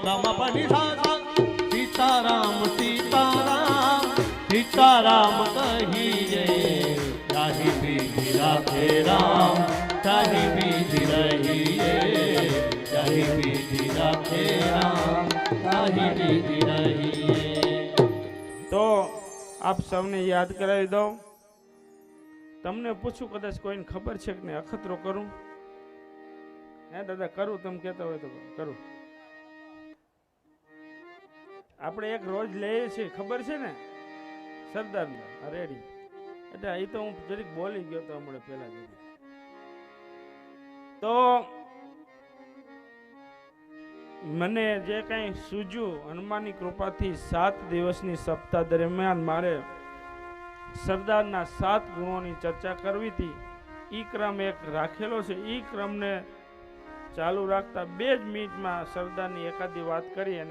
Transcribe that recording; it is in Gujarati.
ગમ પની સા સીતારામ સીતારામ સીતારામ કહીએ ચાહી બીજી રાખે રામ ચાહી બીજી રહીએ ચાહી બીજી રાખે રામ ચાહી બીજી રહીએ। તો આપ સૌને યાદ કરાવી દઉં। તમને પૂછું, કદાચ કોઈને ખબર છે કે નહીં, અખતરો કરું? હે દાદા કરું? તમે કહેતા હોય તો કરું। આપણે એક રોજ લઈએ છીએ, ખબર છે ને, સરદારના રેડી। એટલે એ તો હું જરીક બોલી ગયો તો હમણાં પહેલા જ। તો મને જે કંઈ સૂજ્યું હનુમાનની કૃપાથી 7 દિવસની સપ્તાહ દરમિયાન મારે સરદારના 7 ગુણોની ચર્ચા કરવી હતી। ઈ ક્રમ એક રાખેલો છે। ઈ ક્રમને ચાલુ રાખતા 2 જ મિનિટમાં સરદારની એકાદી વાત કરી અને